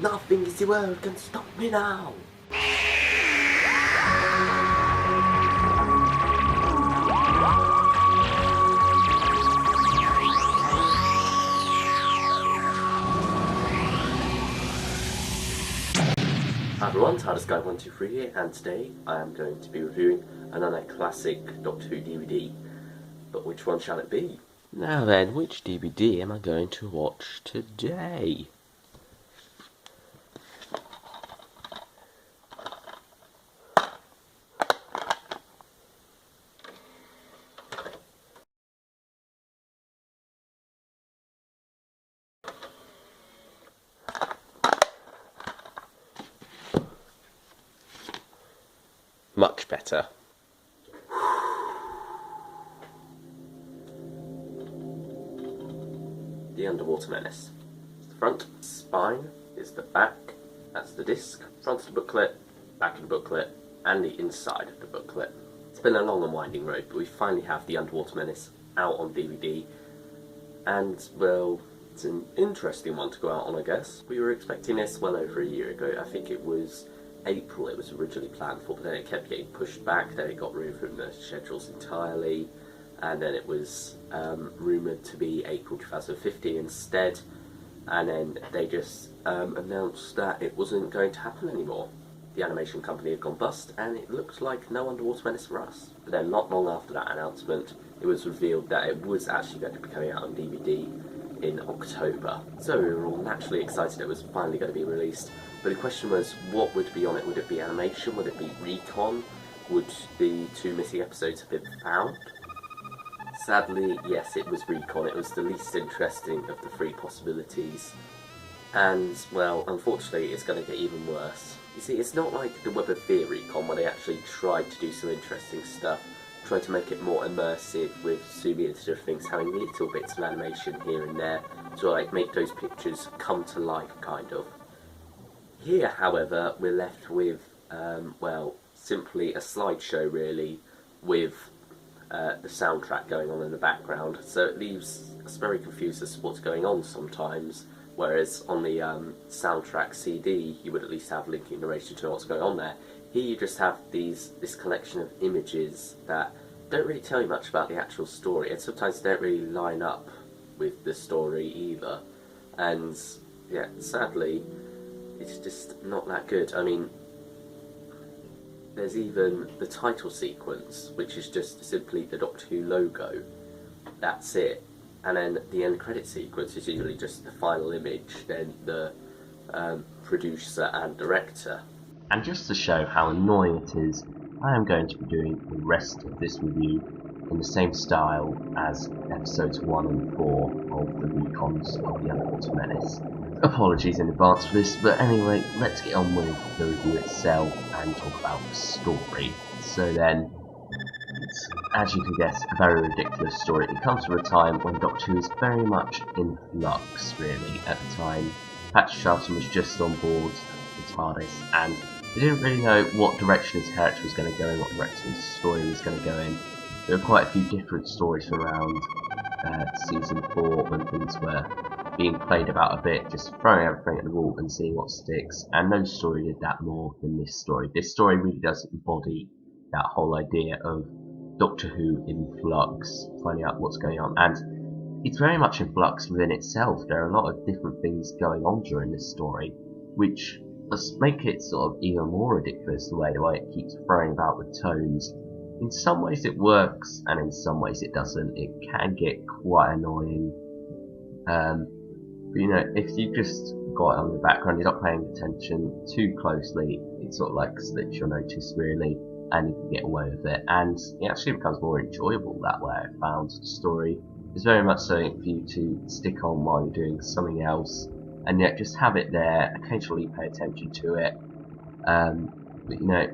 Nothing in the world can stop me now. Hi everyone, TardisGuy123 here, and today I am going to be reviewing another classic Doctor Who DVD. But which one shall it be? Now then, which DVD am I going to watch today? Much better. The Underwater Menace. The front spine is the back, that's the disc, front of the booklet, back of the booklet, and the inside of the booklet. It's been a long and winding road, but we finally have The Underwater Menace out on DVD, and, well, it's an interesting one to go out on, I guess. We were expecting this well over a year ago. I think it was April it was originally planned for, but then it kept getting pushed back, then it got removed from the schedules entirely, and then it was rumoured to be April 2015 instead, and then they just announced that it wasn't going to happen anymore. The animation company had gone bust, and it looked like no Underwater Menace for us. But then not long after that announcement, it was revealed that it was actually going to be coming out on DVD in October. So we were all naturally excited it was finally going to be released. But the question was, what would be on it? Would it be animation? Would it be recon? Would the two missing episodes have been found? Sadly, yes, it was recon. It was the least interesting of the three possibilities. And, well, unfortunately, it's going to get even worse. You see, it's not like the Web of Fear recon, where they actually tried to do some interesting stuff, tried to make it more immersive with zooming into different things, having little bits of animation here and there to, like, make those pictures come to life, kind of. Here, however, we're left with, well, simply a slideshow, really, with the soundtrack going on in the background, so it leaves us very confused as to what's going on sometimes, whereas on the soundtrack CD you would at least have linking narration to what's going on there. Here you just have this collection of images that don't really tell you much about the actual story, and sometimes don't really line up with the story either, and yeah, sadly it's just not that good. I mean, there's even the title sequence, which is just simply the Doctor Who logo. That's it. And then the end credit sequence is usually just the final image, then the producer and director. And just to show how annoying it is, I am going to be doing the rest of this review in the same style as episodes 1 and 4 of the recons of the Underwater Menace. Apologies in advance for this, but anyway, let's get on with the review itself and talk about the story. So then, it's, as you can guess, a very ridiculous story. It comes from a time when Doctor Who is very much in flux, really, at the time. Patrick Troughton was just on board the TARDIS, and they didn't really know what direction his character was going to go in, what direction his story was going to go in. There were quite a few different stories around season 4 when things were being played about a bit, just throwing everything at the wall and seeing what sticks, and no story did that more than this story. This story really does embody that whole idea of Doctor Who in flux, finding out what's going on, and it's very much in flux within itself. There are a lot of different things going on during this story, which must make it sort of even more ridiculous the way it keeps throwing about with tones. In some ways it works, and in some ways it doesn't. It can get quite annoying. But you know, if you just got it on the background, you're not paying attention too closely, it sort of like slips your notice really, and you can get away with it. And it actually becomes more enjoyable that way, I found. The story is very much something for you to stick on while you're doing something else, and yet just have it there, occasionally pay attention to it. But you know,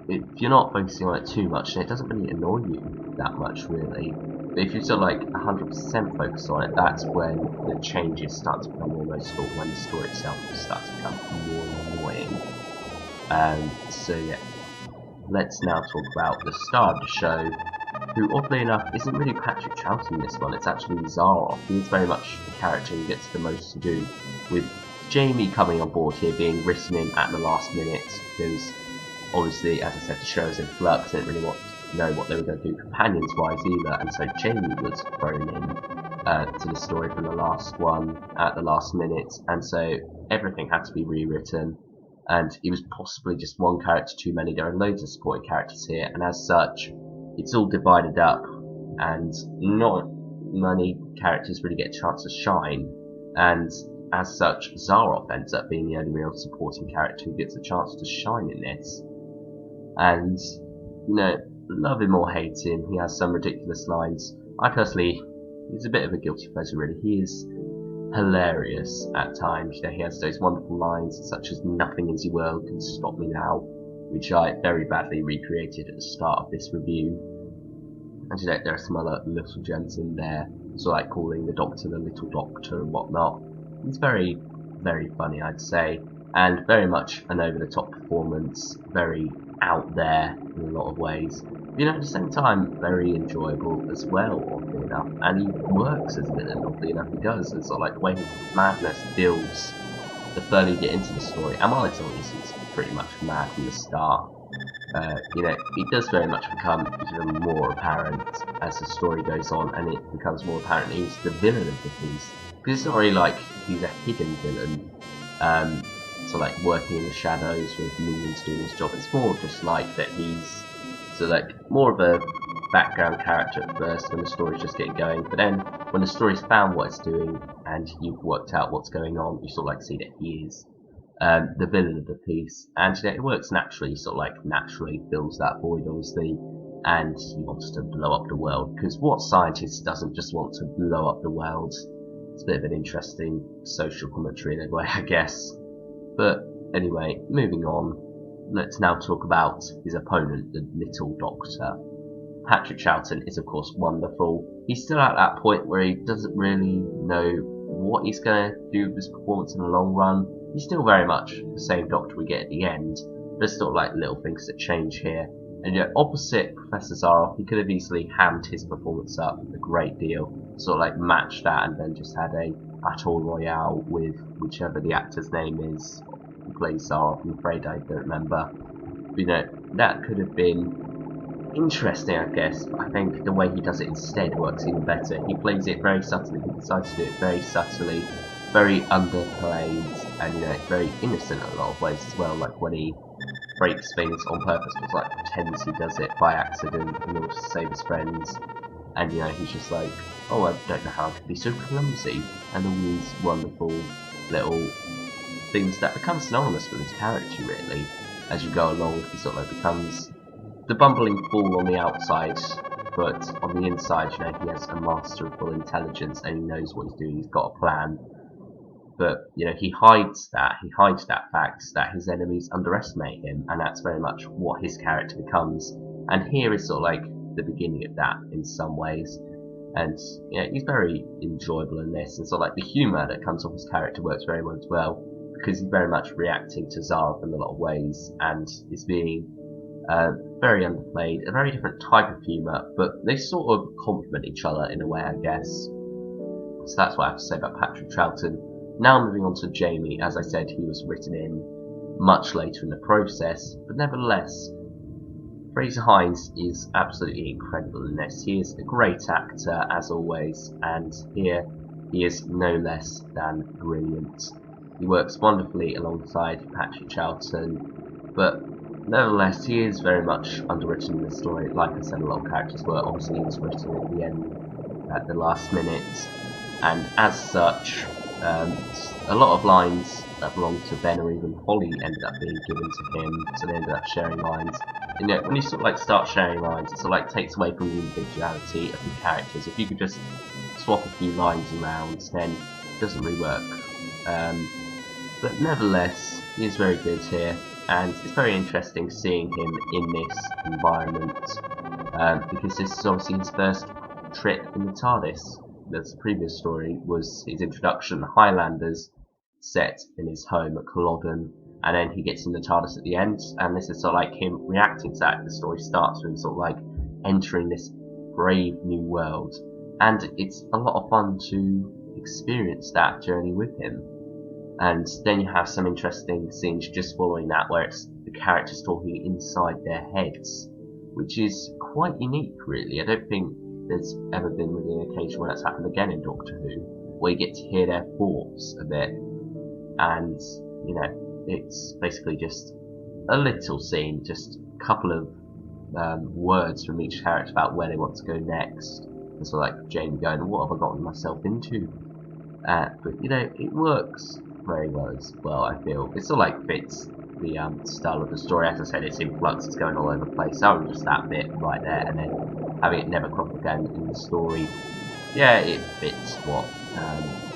if you're not focusing on it too much, then it doesn't really annoy you that much, really. But if you're sort of like 100% focused on it, that's when the changes start to become more noticeable, when the story itself starts to become more annoying. So yeah, let's now talk about the star of the show, who oddly enough isn't really Patrick Troughton in this one, it's actually Zaroff. He's very much the character who gets the most to do with Jamie coming on board here being written in at the last minute because obviously, as I said, the show is in flux. They didn't really know what they were going to do companions-wise either, and so Jamie was thrown in to the story from the last one at the last minute, and so everything had to be rewritten, and it was possibly just one character too many. There are loads of supporting characters here, and as such, it's all divided up, and not many characters really get a chance to shine, and as such, Zaroff ends up being the only real supporting character who gets a chance to shine in this. And, you know, love him or hate him, he has some ridiculous lines. I personally, he's a bit of a guilty pleasure really. He is hilarious at times. You know, he has those wonderful lines such as "Nothing in the world can stop me now," which I very badly recreated at the start of this review. And you know, there are some other little gems in there, so like calling the Doctor the Little Doctor and whatnot. He's very, very funny, I'd say, and very much an over-the-top performance, very out there in a lot of ways. You know, at the same time, very enjoyable as well, oddly enough, and he works as a villain, oddly enough, he does. It's sort of like the way his madness builds the further you get into the story, and while it's obvious he's pretty much mad from the start, you know, it does very much become even more apparent as the story goes on, and it becomes more apparent he's the villain of the piece. Because it's not really like he's a hidden villain, so like working in the shadows with minions doing his job. It's more just like that he's so like more of a background character at first when the story's just getting going, but then when the story's found what it's doing and you've worked out what's going on, you sort of like see that he is the villain of the piece, and you know, it works naturally. Sort of like naturally fills that void, obviously, and he wants to blow up the world. Because what scientist doesn't just want to blow up the world? It's a bit of an interesting social commentary in a way, I guess. But anyway, moving on, let's now talk about his opponent, the Little Doctor. Patrick Troughton is of course wonderful. He's still at that point where he doesn't really know what he's going to do with his performance in the long run. He's still very much the same Doctor we get at the end. There's sort of like little things that change here. And yet, opposite Professor Zaroff, he could have easily hammed his performance up a great deal, sort of like matched that, and then just had a battle royale with whichever the actor's name is who plays Zaroff. I'm afraid I don't remember. But, you know, that could have been interesting, I guess. But I think the way he does it instead works even better. He plays it very subtly. He decides to do it very subtly, very underplayed, and you know, very innocent in a lot of ways as well. Like when he breaks things on purpose, but like pretends he does it by accident in order to save his friends. And you know, he's just like, oh, I don't know how I could be so clumsy, and all these wonderful little things that become synonymous with his character really. As you go along, he sort of like becomes the bumbling fool on the outside, but on the inside, you know, he has a masterful intelligence and he knows what he's doing, he's got a plan. But, you know, he hides that fact that his enemies underestimate him, and that's very much what his character becomes. And here is sort of like the beginning of that in some ways. And, you know, he's very enjoyable in this, and sort of like the humour that comes off his character works very well as well, because he's very much reacting to Zara in a lot of ways, and is being very underplayed, a very different type of humour, but they sort of complement each other in a way, I guess. So that's what I have to say about Patrick Troughton. Now moving on to Jamie, as I said, he was written in much later in the process, but nevertheless, Fraser Hines is absolutely incredible in this. He is a great actor, as always, and here he is no less than brilliant. He works wonderfully alongside Patrick Troughton, but nevertheless, he is very much underwritten in the story. Like I said, a lot of characters were. Obviously, he was written at the end, at the last minute, and as such, a lot of lines that belonged to Ben or even Holly ended up being given to him, so they ended up sharing lines. And yet, when you sort of like start sharing lines, it sort of like takes away from the individuality of the characters. If you could just swap a few lines around, then it doesn't really work. But nevertheless, he is very good here, and it's very interesting seeing him in this environment, because this is obviously his first trip in the TARDIS. The previous story was his introduction, the Highlanders, set in his home at Culloden, and then he gets in the TARDIS at the end, and this is sort of like him reacting to that. The story starts with him sort of like entering this brave new world, and it's a lot of fun to experience that journey with him. And then you have some interesting scenes just following that where it's the characters talking inside their heads, which is quite unique really. I don't think there's ever been really an occasion where that's happened again in Doctor Who, where you get to hear their thoughts a bit. And, you know, it's basically just a little scene, just a couple of words from each character about where they want to go next. And so like Jamie going, what have I gotten myself into? But, you know, it works very well as well, I feel. It sort of like fits the style of the story. As I said, it's in flux, it's going all over the place. So just that bit right there, and then having it never crop again in the story. Yeah, it fits what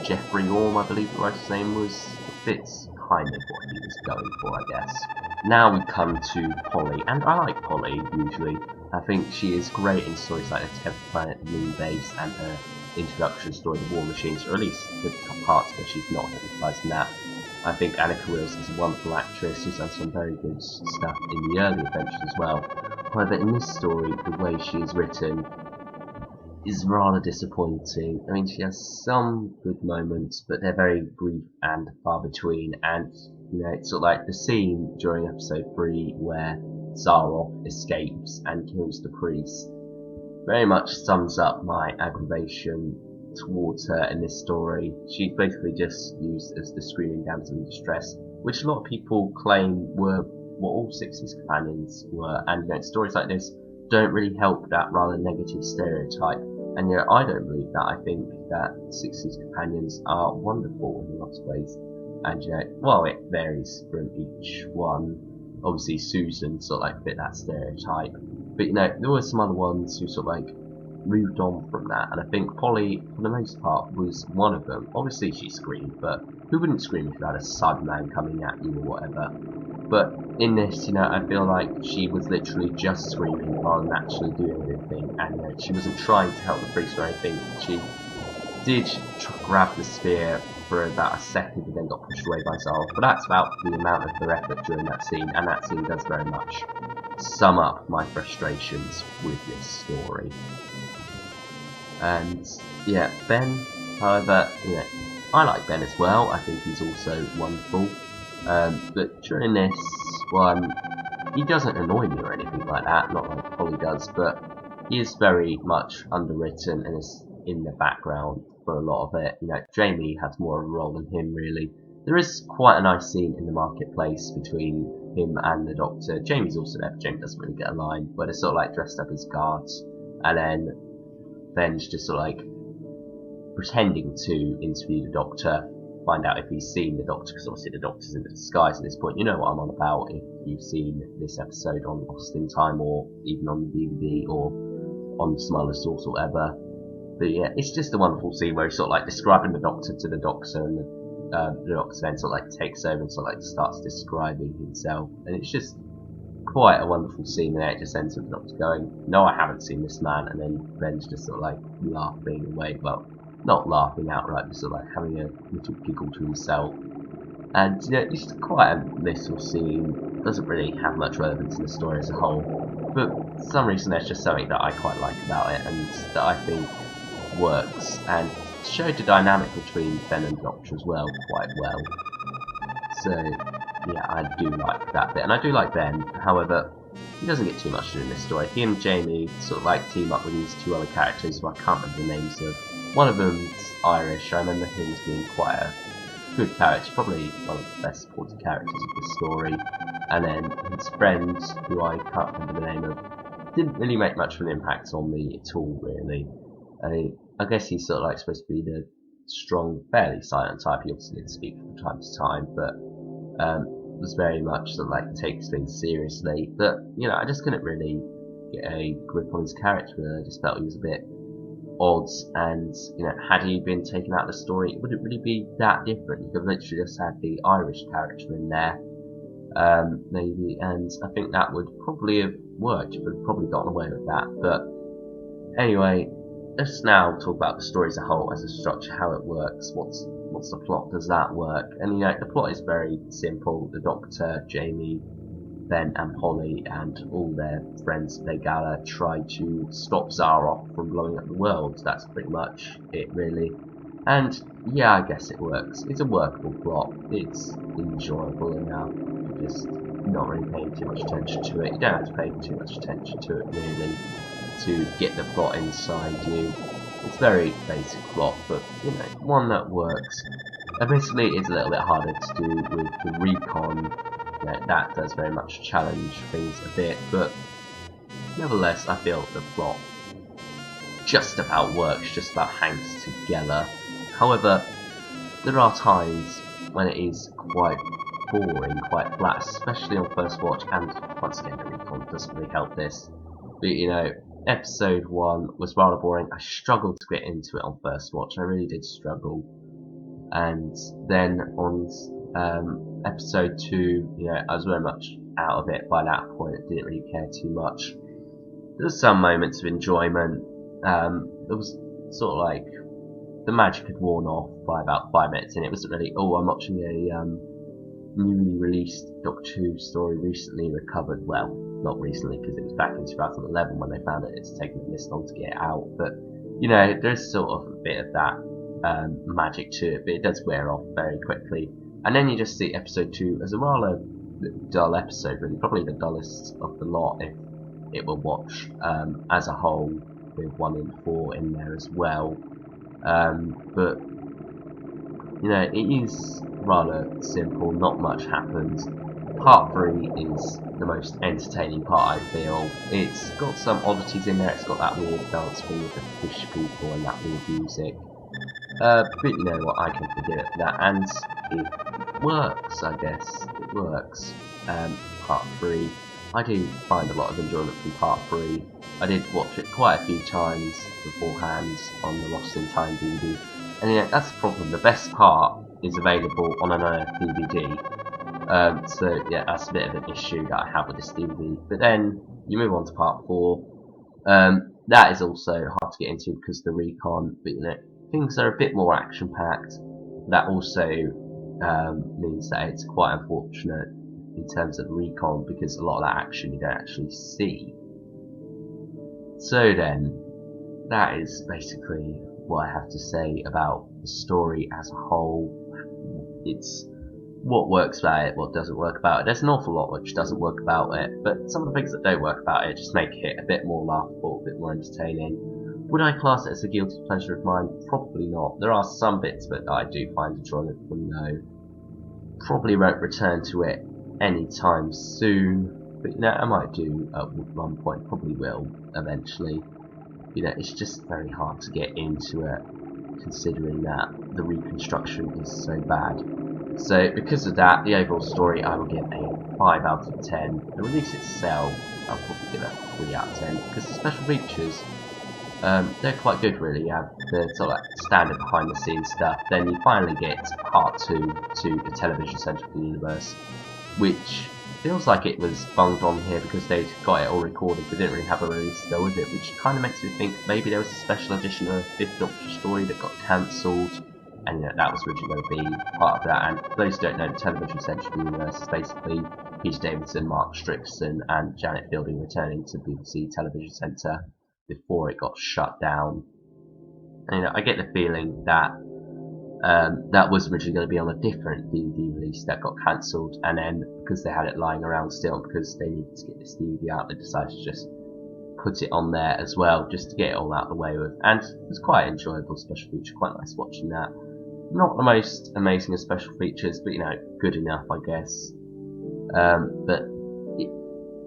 Jeffrey Orme, I believe the writer's name was. It fits kind of what he was going for, I guess. Now we come to Polly, and I like Polly usually. I think she is great in stories like The 10th Planet, The Moon Base, and her introduction story, The War Machines, or at least the parts where she's not hypnotised in that. I think Annika Wills is a wonderful actress who's done some very good stuff in the early adventures as well. However, in this story, the way she is written is rather disappointing. I mean, she has some good moments, but they're very brief and far between. And, you know, it's sort of like the scene during episode 3 where Zaroff escapes and kills the priest very much sums up my aggravation towards her in this story. She's basically just used as the screaming damsel in distress, which a lot of people claim were what all 60s companions were, and you know, stories like this don't really help that rather negative stereotype. And yet I don't believe that. I think that 60s companions are wonderful in lots of ways. And you know, well, it varies from each one. Obviously Susan sort of like fit that stereotype. But you know, there were some other ones who sort of like moved on from that, and I think Polly, for the most part, was one of them. Obviously she screamed, but who wouldn't scream if you had a Cyberman coming at you or whatever? But in this, you know, I feel like she was literally just screaming rather than actually doing anything, and you know, she wasn't trying to help the priest or anything. She did grab the spear for about a second and then got pushed away by Zaroff, but that's about the amount of their effort during that scene, and that scene does very much sum up my frustrations with this story. And yeah, Ben, however, you know, I like Ben as well. I think he's also wonderful. But during this one, he doesn't annoy me or anything like that, not like Polly does, but he is very much underwritten and is in the background for a lot of it. You know, Jamie has more of a role than him, really. There is quite a nice scene in the marketplace between him and the Doctor. Jamie's also there, but Jamie doesn't really get a line, but they're sort of like dressed up as guards, and then Ben's just sort of like pretending to interview the Doctor, find out if he's seen the Doctor, because obviously the Doctor's in disguise at this point. You know what I'm on about if you've seen this episode on Lost in Time, or even on the DVD, or on some other source or whatever. But yeah, it's just a wonderful scene where he's sort of like describing the Doctor to the Doctor, and the Doctor then sort of like takes over and sort of like starts describing himself, and it's just quite a wonderful scene there. It just ends with the Doctor going, no, I haven't seen this man, and then Ben's just sort of like laughing away, well, not laughing outright, but sort of like having a little giggle to himself. And you know, it's just quite a little scene, doesn't really have much relevance in the story as a whole, but for some reason there's just something that I quite like about it, and that I think works, and showed the dynamic between Ben and the Doctor as well quite well. So yeah, I do like that bit, and I do like Ben. However, he doesn't get too much to do in this story. He and Jamie sort of like team up with these two other characters who I can't remember the names of. One of them's Irish. I remember him as being quite a good character, probably one of the best supported characters of this story. And then his friend, who I can't remember the name of, didn't really make much of an impact on me at all, really. I guess he's sort of like supposed to be the strong, fairly silent type. He obviously did speak from time to time, but was very much sort of like takes things seriously. But you know, I just couldn't really get a grip on his character. I just felt he was a bit odd, and you know, had he been taken out of the story, it wouldn't really be that different. You could literally just had the Irish character in there, maybe, and I think that would probably have worked. You would have probably gotten away with that. But anyway, let's now talk about the story as a whole, as a structure, how it works, what's the plot, does that work? And you know, the plot is very simple. The Doctor, Jamie, Ben and Polly and all their friends Begala try to stop Zaroff from blowing up the world. That's pretty much it, really. And yeah, I guess it works. It's a workable plot. It's enjoyable enough. You're just not really paying too much attention to it. You don't have to pay too much attention to it really to get the plot inside you. It's very basic plot, but you know, one that works. Admittedly, it's a little bit harder to do with the recon. That does very much challenge things a bit, but nevertheless, I feel the plot just about works, just about hangs together. However, there are times when it is quite boring, quite flat, especially on first watch, and once again the recon doesn't really help this. But you know, episode 1 was rather boring. I struggled to get into it on first watch, I really did struggle. And then on episode 2, you know, I was very much out of it by that point, I didn't really care too much. There was some moments of enjoyment. There was sort of like the magic had worn off by about 5 minutes in. It wasn't really, oh, I'm watching a newly released Doctor Who story recently recovered. Well, not recently because it was back in 2011 when they found it. It's taken them this long to get it out, but you know, there's sort of a bit of that magic to it, but it does wear off very quickly. And then you just see episode 2 as a rather dull episode, really, probably the dullest of the lot if it were watched as a whole, with 1 in 4 in there as well. But you know, it is rather simple, not much happens. Part 3 is the most entertaining part, I feel. It's got some oddities in there, it's got that weird dance thing with the fish people and that weird music. But you know what, I can forgive it for that, and it works, I guess. It works. Part 3. I do find a lot of enjoyment from part 3. I did watch it quite a few times beforehand on the Lost in Time DVD. And you know, that's the problem. The best part is available on an unearthed DVD. So yeah, that's a bit of an issue that I have with this DVD. But then you move on to part 4. That is also hard to get into because of the recon. But you know, things are a bit more action-packed. That also means that it's quite unfortunate in terms of recon because a lot of that action you don't actually see. So then, that is basically what I have to say about the story as a whole. It's what works about it, what doesn't work about it. There's an awful lot which doesn't work about it, but some of the things that don't work about it just make it a bit more laughable, a bit more entertaining. Would I class it as a guilty pleasure of mine? Probably not. There are some bits that I do find enjoyment from though. Probably won't return to it anytime soon, but you know, I might do at one point, probably will eventually. You know, it's just very hard to get into it considering that the reconstruction is so bad. So because of that, the overall story I will give a 5 out of 10. The release itself, I'll probably give it a 3 out of 10 because the special features, they're quite good really. You have the sort of like standard behind the scenes stuff, then you finally get part 2 to the television centre of the universe, which feels like it was bunged on here because they'd got it all recorded, but didn't really have a release to go with it, which kind of makes me think maybe there was a special edition of a 5th Doctor story that got cancelled, and you know, that was originally going to be part of that. And for those who don't know, the television centre of the universe is basically Peter Davison, Mark Strickson and Janet Fielding returning to BBC Television Centre before it got shut down. And you know, I get the feeling that that was originally going to be on a different DVD release that got cancelled, and then because they had it lying around still, and because they needed to get this DVD out, they decided to just put it on there as well, just to get it all out of the way with. And it was quite an enjoyable special feature, quite nice watching that. Not the most amazing of special features, but you know, good enough, I guess. But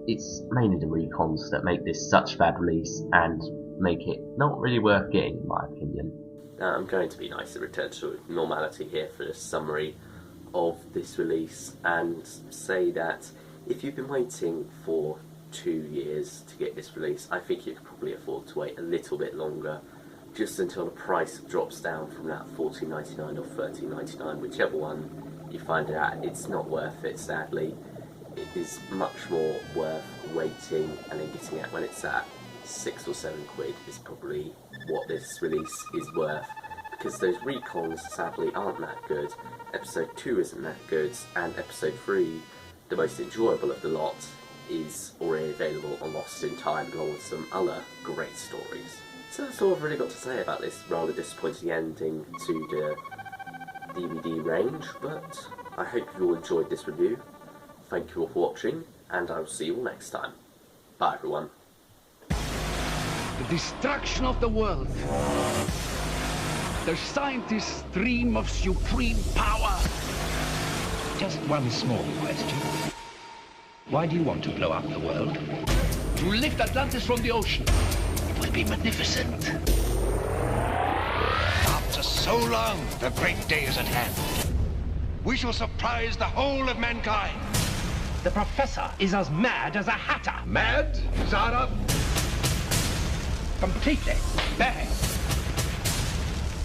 it's mainly the recons that make this such a bad release and make it not really worth getting, in my opinion. I'm going to be nice and return to normality here for a summary of this release and say that if you've been waiting for 2 years to get this release, I think you could probably afford to wait a little bit longer, just until the price drops down from that $14.99 or $13.99, whichever one you find it at. It's not worth it, sadly. It is much more worth waiting and then getting it when it's at £6 or £7 is probably what this release is worth, because those recons sadly aren't that good. Episode 2 isn't that good, and episode 3, the most enjoyable of the lot, is already available on Lost in Time along with some other great stories. So that's all I've really got to say about this rather disappointing ending to the DVD range, but I hope you all enjoyed this review. Thank you all for watching, and I will see you all next time. Bye everyone. The destruction of the world. The scientists' dream of supreme power. Just one small question. Why do you want to blow up the world? To lift Atlantis from the ocean. It will be magnificent. After so long, the great day is at hand. We shall surprise the whole of mankind. The professor is as mad as a hatter. Mad, Zara? Completely. Bang.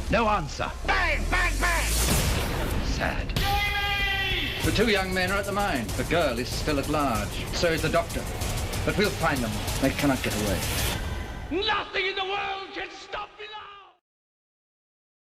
No answer. Bang, bang, bang! Sad. The two young men are at the mine. The girl is still at large. So is the doctor. But we'll find them. They cannot get away. Nothing in the world can stop